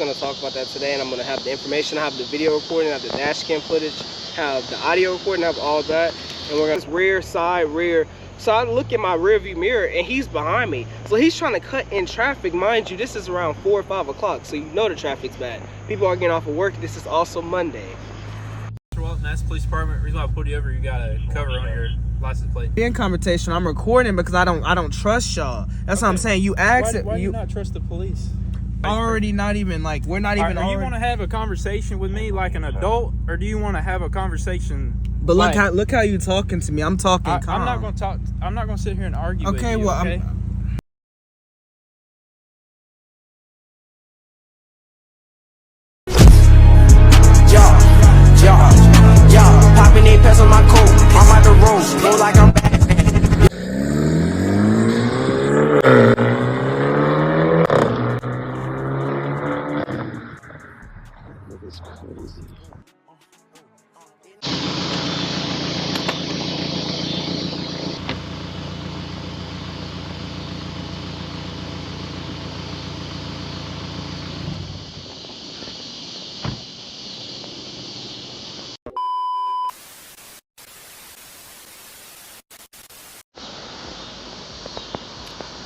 Going to talk about that today, and I'm going to have the information. I have the video recording, I have the dash cam footage, have the audio recording, have all that. And we're going to rear, side, rear. So I look at my rear view mirror and he's behind me. So he's trying to cut in traffic. Mind you, this is around 4 or 5 o'clock. So you know the traffic's bad. People are getting off of work. This is also Monday. Madison Police Department. Reason why I pulled you over, you got a cover on your license plate. In conversation, I'm recording because I don't trust y'all. That's what I'm saying. You asked it. Why do you not trust the police? Already not even like we're not even. Do you want to have a conversation with me like an adult, or do you want to have a conversation? But look how you talking to me. I'm talking calm. I'm not gonna talk. I'm not gonna sit here and argue. Okay, with you, well, okay? Yeah, popping 8 packs on my coat. I'm out the road, feel like I'm back.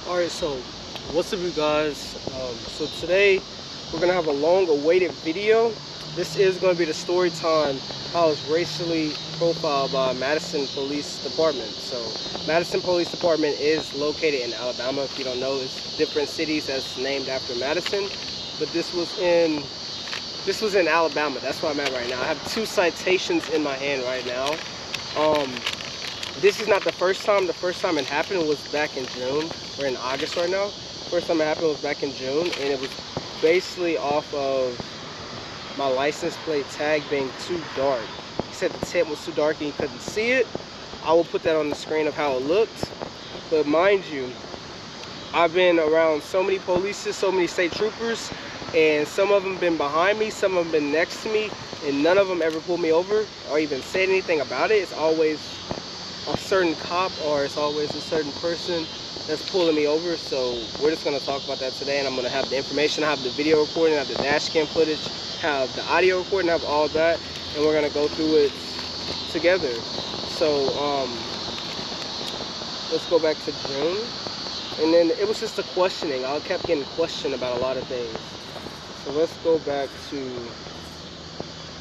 Alright, so what's up you guys? So today we're gonna have a long awaited video. This is gonna be the story time how I was racially profiled by Madison Police Department. So Madison Police Department is located in Alabama. If you don't know, it's different cities that's named after Madison, but this was in Alabama. That's where I'm at right now. I have 2 citations in my hand right now. This is not the first time. The first time it happened was back in June. We're in August right now. First time it happened was back in June, and it was basically off of my license plate tag being too dark. He said the tint was too dark and he couldn't see it. I will put that on the screen of how it looked. But mind you, I've been around so many police, so many state troopers, and some of them been behind me, some of them been next to me, and none of them ever pulled me over or even said anything about it. It's always a certain cop or it's always a certain person that's pulling me over. So we're just going to talk about that today, and I'm going to have the information. I have the video recording, I have the dash cam footage, have the audio recording, have all that, and we're going to go through it together. So let's go back to June. And then it was just a questioning. I kept getting questioned about a lot of things. So let's go back to,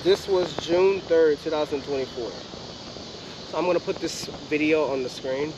this was June 3rd, 2024. So I'm going to put this video on the screen.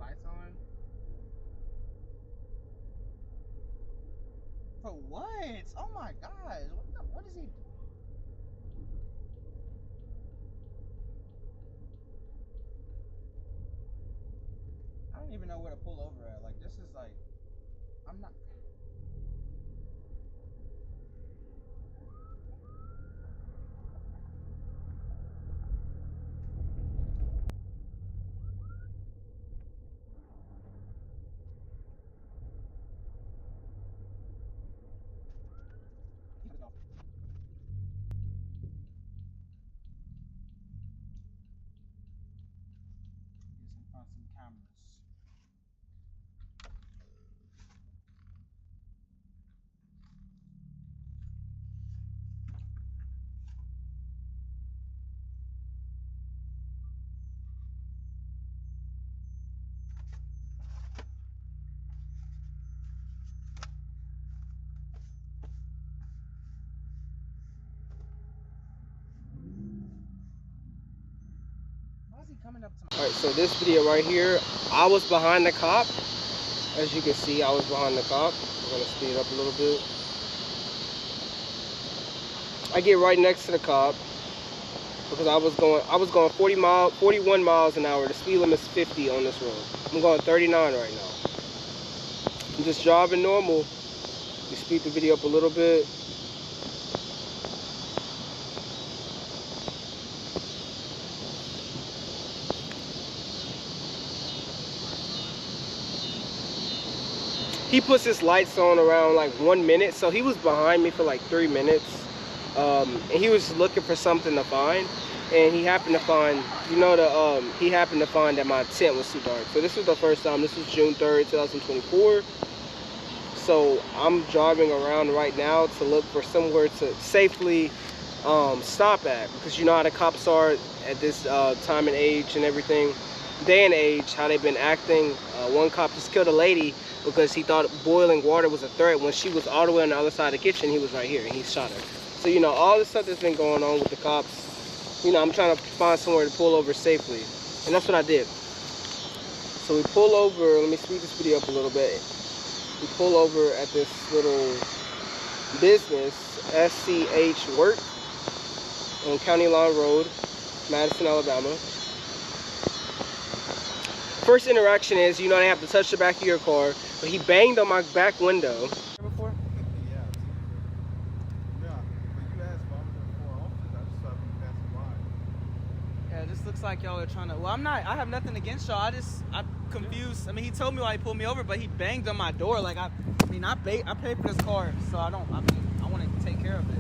Lights on. For what? Oh my gosh! What is he? I don't even know where to pull over at. Like, this is like, I'm not. Some cameras. Why is he coming up to me? Alright, so this video right here, I was behind the cop. As you can see, I was behind the cop. I'm going to speed it up a little bit. I get right next to the cop. because I was going 41 miles an hour. The speed limit is 50 on this road. I'm going 39 right now. I'm just driving normal. You speed the video up a little bit. He puts his lights on around like 1 minute, so he was behind me for like 3 minutes. And he was looking for something to find, and he happened to find, he happened to find that my tint was too dark. So this was the first time. This was June 3rd, 2024. So I'm driving around right now to look for somewhere to safely stop at, because you know how the cops are at this time and age and everything, day and age, how they've been acting. One cop just killed a lady because he thought boiling water was a threat. When she was all the way on the other side of the kitchen, he was right here and he shot her. So, you know, all the stuff that's been going on with the cops, you know, I'm trying to find somewhere to pull over safely. And that's what I did. So we pull over, let me speed this video up a little bit. We pull over at this little business, SCH Work, on County Line Road, Madison, Alabama. First interaction is, you know, they have to touch the back of your car, but he banged on my back window. Before? Yeah. Yeah. But you asked for officers. I just saw them passing by. Yeah, it just looks like y'all are trying to. Well, I have nothing against y'all. I'm confused. I mean, he told me why he pulled me over, but he banged on my door. Like, I paid for this car, so I want to take care of it.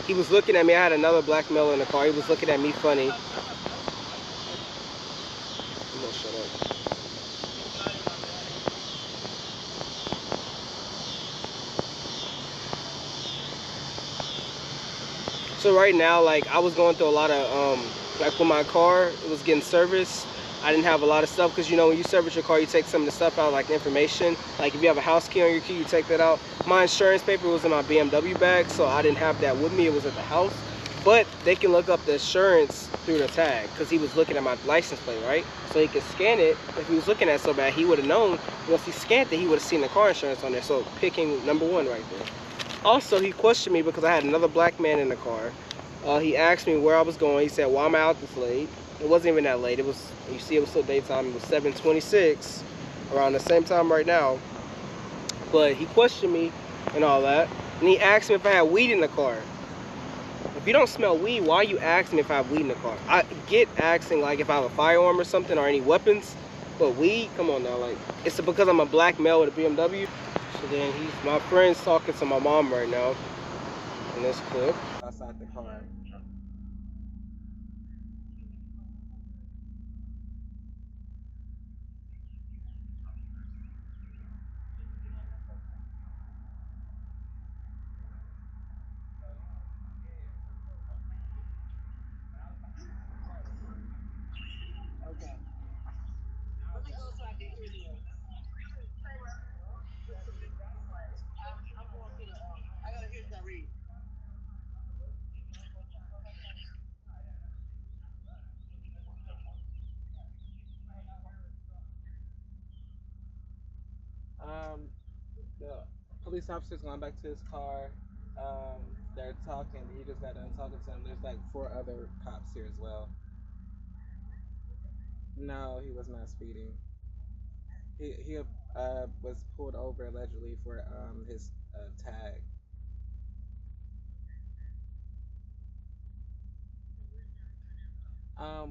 He was looking at me. I had another black male in the car. He was looking at me funny. I'm gonna shut up. So right now, like, I was going through a lot of, like, with my car, it was getting serviced. I didn't have a lot of stuff, because, you know, when you service your car, you take some of the stuff out, like the information. Like, if you have a house key on your key, you take that out. My insurance paper was in my BMW bag, so I didn't have that with me. It was at the house. But they can look up the insurance through the tag, because he was looking at my license plate, right? So he could scan it. If he was looking at it so bad, he would have known. Once he scanned it, he would have seen the car insurance on there. So picking #1 right there. Also, he questioned me because I had another black man in the car. He asked me where I was going. He said, why am I out this late? It wasn't even that late. It was, you see, it was still daytime. It was 7:26, around the same time right now. But he questioned me and all that. And he asked me if I had weed in the car. If you don't smell weed, why are you asking me if I have weed in the car? I get asking, like, if I have a firearm or something or any weapons. But weed, come on now. Like, it's because I'm a black male with a BMW. So then my friend's talking to my mom right now in this clip. Outside the car. The police officer's going back to his car. They're talking. He just got done talking to him. There's like 4 other cops here as well. No, he was not speeding. He was pulled over allegedly for his tag.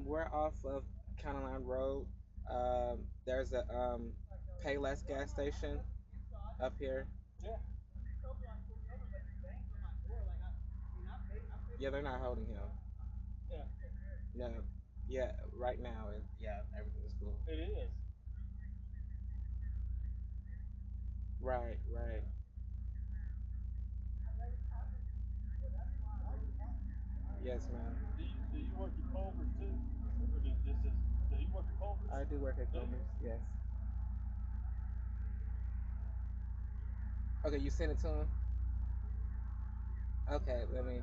We're off of County Line Road. There's a Payless gas station up here. Yeah, they're not holding him. No. Yeah, right now, yeah, everything is cool. It is. Right, right. Yes, ma'am. Do you work at Culver's too? Or do you work at Culver's? I do work at Culver's, yes. Okay, you sent it to him? Okay, let me.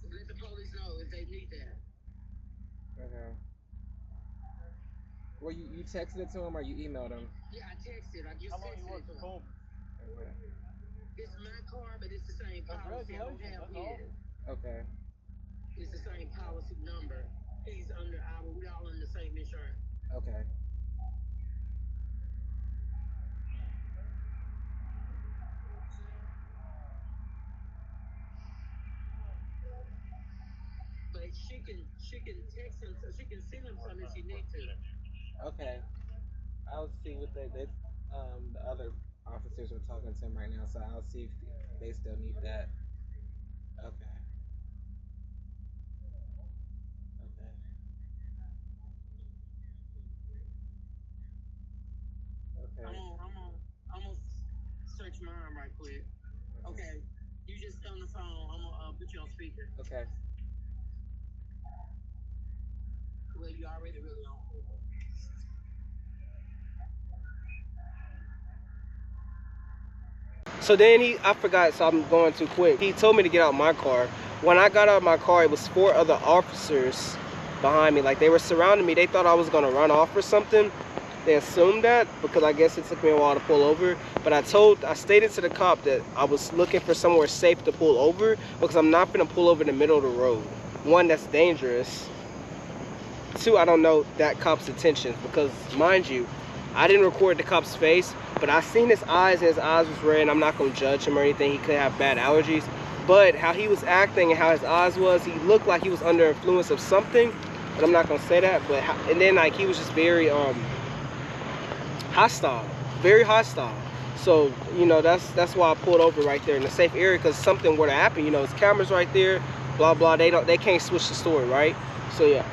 Let the police know if they need that. Okay. Well, you texted it to him or you emailed him? Yeah, I texted. I just texted it to him. Okay. It's my car, but it's the same policy. I don't have his. Okay. It's the same policy number. He's under our. We all on the same insurance. Okay. But she can text him, so she can send him something if she need to. Okay. I'll see what the other officers are talking to him right now, so I'll see if they still need that. Okay. Okay. Okay. I'm gonna search mine right quick. Okay. You just stay on the phone. I'm gonna put you on speaker. Okay. Well, you already really on. So then I forgot, so I'm going too quick. He told me to get out my car. When I got out of my car, it was 4 other officers behind me. Like, they were surrounding me. They thought I was gonna run off or something. They assumed that because I guess it took me a while to pull over. But I stated to the cop that I was looking for somewhere safe to pull over because I'm not gonna pull over in the middle of the road. 1, that's dangerous. 2, I don't know that cop's intentions because, mind you, I didn't record the cop's face, but I seen his eyes and his eyes was red, and I'm not gonna judge him or anything. He could have bad allergies. But how he was acting and how his eyes was, he looked like he was under influence of something, but I'm not gonna say that. But and then like he was just very hostile, very hostile. So you know that's why I pulled over right there in a safe area, because something were to happen. You know, his cameras right there, blah blah. They can't switch the story, right? So yeah.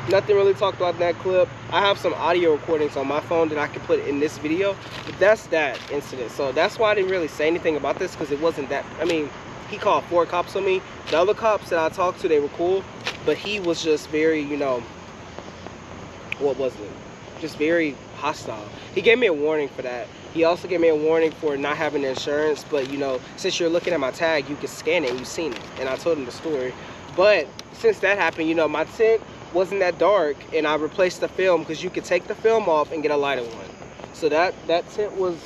Nothing really talked about in that clip. I have some audio recordings on my phone that I can put in this video, but that's that incident. So that's why I didn't really say anything about this, because it wasn't that, I mean, he called 4 cops on me. The other cops that I talked to, they were cool, but he was just very, you know, what was it? Just very hostile. He gave me a warning for that. He also gave me a warning for not having insurance, but you know, since you're looking at my tag, you can scan it and you've seen it. And I told him the story. But since that happened, you know, my tint wasn't that dark, and I replaced the film because you could take the film off and get a lighter one. So that tint was,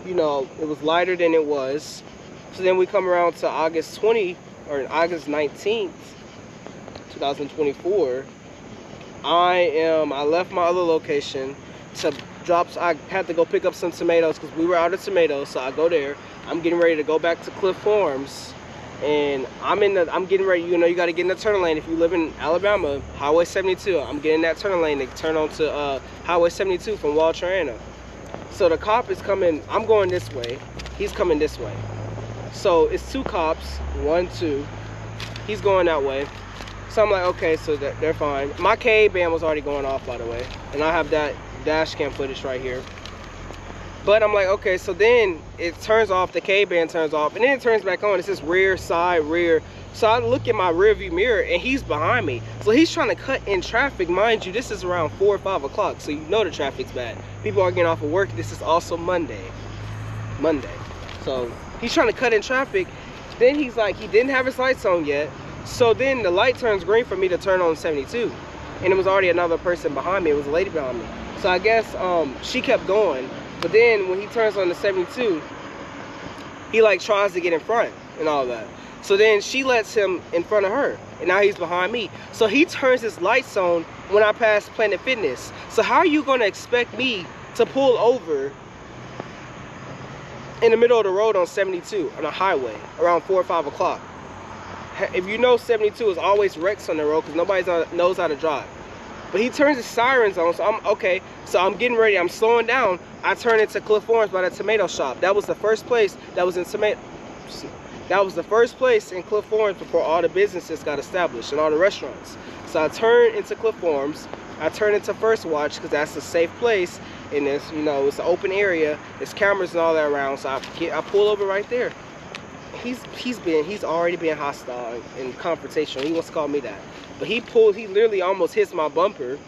you know, it was lighter than it was. So then we come around to August 19th, 2024. I left my other location to drop. I had to go pick up some tomatoes because we were out of tomatoes. So I go there. I'm getting ready to go back to Cliff Farms. And I'm getting ready, you know, you got to get in the turn lane. If you live in Alabama, Highway 72, I'm getting that turn lane to turn onto Highway 72 from Waltrana. So the cop is coming, I'm going this way, he's coming this way. So it's 2 cops, 1, 2, he's going that way. So I'm like, okay, so they're fine. My K band was already going off, by the way, and I have that dash cam footage right here. But I'm like, okay, so then it turns off, the K-band turns off, and then it turns back on. It says rear, side, rear. So I look in my rear view mirror, and he's behind me. So he's trying to cut in traffic. Mind you, this is around 4 or 5 o'clock, so you know the traffic's bad. People are getting off of work. This is also Monday. So he's trying to cut in traffic. Then he's like, he didn't have his lights on yet. So then the light turns green for me to turn on 72. And it was already another person behind me. It was a lady behind me. So I guess she kept going. But then when he turns on the 72, he like tries to get in front and all that. So then she lets him in front of her, and now he's behind me. So he turns his lights on when I pass Planet Fitness. So how are you going to expect me to pull over in the middle of the road on 72 on a highway around 4 or 5 o'clock? If you know, 72 is always wrecks on the road because nobody knows how to drive. But he turns his sirens on, so I'm okay. So I'm getting ready, I'm slowing down. I turn into Cliff Orange by the tomato shop. That was the first place that was in That was the first place in Cliff Orange before all the businesses got established and all the restaurants. So I turn into Cliff Farms. I turn into First Watch because that's a safe place. And it's, you know, it's an open area. There's cameras and all that around. So I pull over right there. He's already been hostile and confrontational. He wants to call me that. But he literally almost hits my bumper.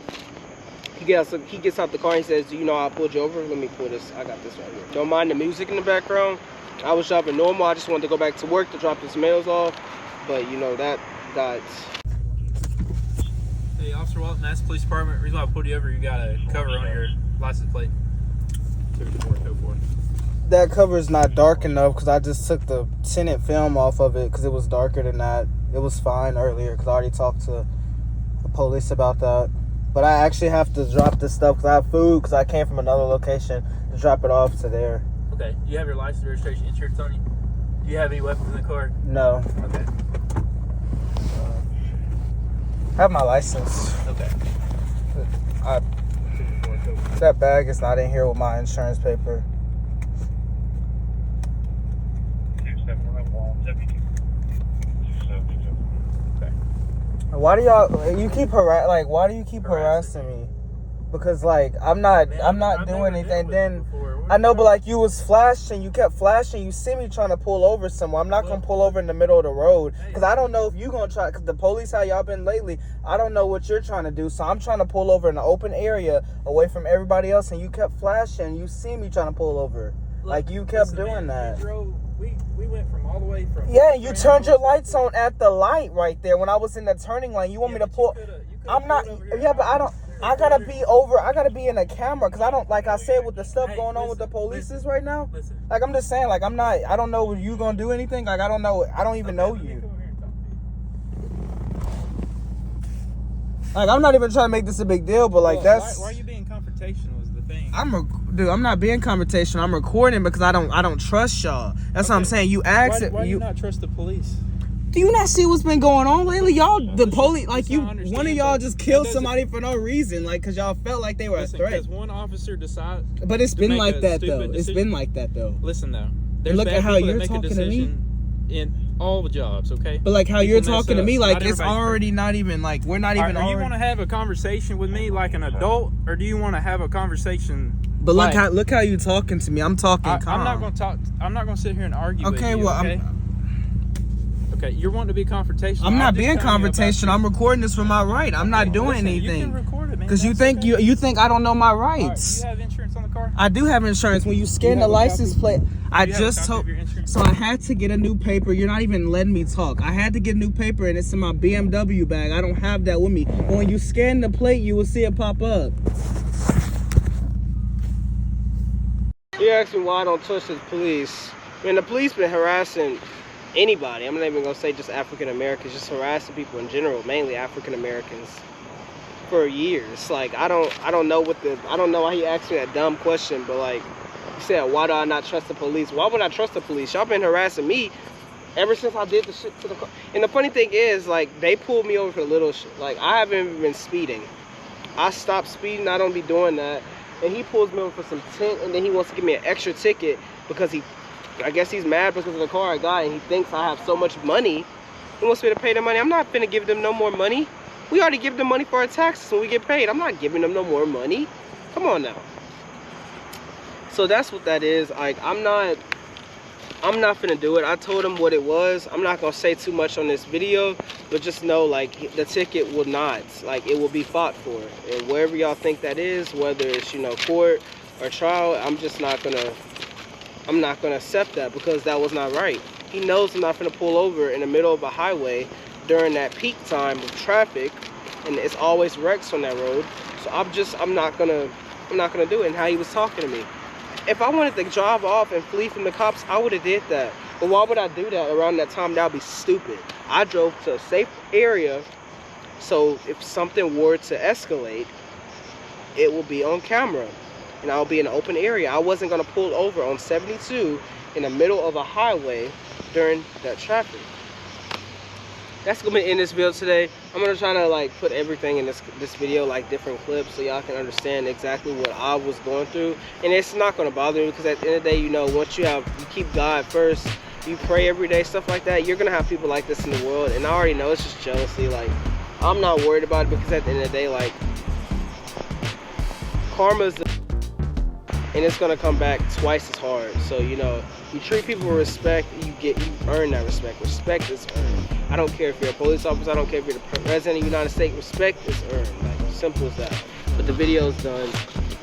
He gets out the car and he says, "Do you know how I pulled you over?" Let me pull this. I got this right here. Don't mind the music in the background. I was driving normal. I just wanted to go back to work to drop the tomatoes off. But you know, that got... Hey, Officer Central Walton, Madison Police Department. Reason why I pulled you over, you got a cover on your license plate. 22404. That cover is not dark enough because I just took the tinted film off of it because it was darker than that. It was fine earlier because I already talked to the police about that. But I actually have to drop this stuff because I have food because I came from another location to drop it off to there. Okay. Do you have your license, registration, insurance on you? Do you have any weapons in the car? No. Okay. I have my license. Okay. That bag is not in here with my insurance paper. Why do you keep why do you keep harassing me? Because I'm not doing anything. Then I know, but like you was flashing, you kept flashing. You see me trying to pull over somewhere. I'm not gonna pull over in the middle of the road because I don't know if you gonna try. Cause the police, how y'all been lately, I don't know what you're trying to do. So I'm trying to pull over in an open area away from everybody else, and you kept flashing. You see me trying to pull over, like you kept doing that. We went from all the way from. Yeah, you turned your lights on at the light right there when I was in the turning lane. You want me to pull? I'm not. Yeah, but I don't. I gotta be over. I gotta be in the camera because I don't. Like I said, with the stuff going on with the police right now. Like I'm just saying. Like I'm not. I don't know if you gonna do anything. Like I don't know. I don't even know you. Like I'm not even trying to make this a big deal, but like that's. Why are you being confrontational? Is the thing. Dude, I'm not being confrontational. I'm recording because I don't trust y'all. That's what I'm saying. You asked it. Why do you not trust the police? Do you not see what's been going on lately? Y'all, the police, like you, one of y'all just killed somebody for no reason, like because y'all felt like they were a threat. Because one officer decided. But it's been like that though. It's been like that though. Listen though, there's look at how people that you're make a talking to me. decision in all the jobs, okay? But like how you're talking to me, like Not it's everybody's already not even like we're not even. Are you want to have a conversation with me like an adult, or do you want to have a conversation? But look how you talking to me. I'm talking calm. I'm not going to talk. I'm not going to sit here and argue. Okay, with you, well, okay? Okay, you're wanting to be confrontational. I'm not being confrontational. I'm recording this for my right. I'm not doing anything. You can record it, man. Because you think I don't know my rights. Do you have insurance on the car? I do have insurance. When you scan the license plate, I just told. So I had to get a new paper. You're not even letting me talk. I had to get a new paper, and it's in my BMW bag. I don't have that with me. But when you scan the plate, you will see it pop up. You asked me why I don't trust the police. I mean, the police been harassing anybody. I'm not even gonna say just African Americans, just harassing people in general, mainly African Americans, for years. Like I don't know why he asked me that dumb question, but like he said, why do I not trust the police? Why would I trust the police? Y'all been harassing me ever since I did the shit to the car. And the funny thing is, like, they pulled me over for little shit. Like, I haven't even been speeding. I stopped speeding. I don't be doing that. And he pulls me over for some tint, and then he wants to give me an extra ticket because I guess he's mad because of the car I got, and he thinks I have so much money. He wants me to pay the money. I'm not finna give them no more money. We already give them money for our taxes when we get paid. I'm not giving them no more money. Come on now. So that's what that is. Like, I'm not finna do it. I told him what it was. I'm not gonna say too much on this video, but just know, like, the ticket will not, like, it will be fought for. And wherever y'all think that is, whether it's, you know, court or trial, I'm not gonna accept that because that was not right. He knows I'm not gonna pull over in the middle of a highway during that peak time of traffic, and it's always wrecks on that road. So I'm not gonna do it. And how he was talking to me. If I wanted to drive off and flee from the cops, I would have did that. But why would I do that around that time? That would be stupid. I drove to a safe area, so if something were to escalate, it will be on camera. And I'll be in an open area. I wasn't gonna pull over on 72 in the middle of a highway during that traffic. That's gonna be in this video today. I'm gonna try to like put everything in this video, like different clips, so y'all can understand exactly what I was going through. And it's not gonna bother me because at the end of the day, you know, once you keep God first, you pray every day, stuff like that, you're gonna have people like this in the world. And I already know it's just jealousy. Like, I'm not worried about it because at the end of the day, like, karma's and it's gonna come back twice as hard. So, you know, you treat people with respect, you earn that respect. Respect is earned. I don't care if you're a police officer, I don't care if you're the president of the United States, respect is earned. Like, simple as that. But the video's done.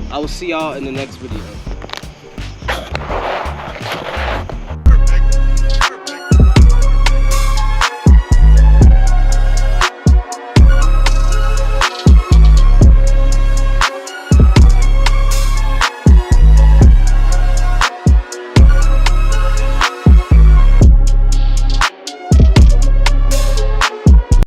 I will see y'all in the next video.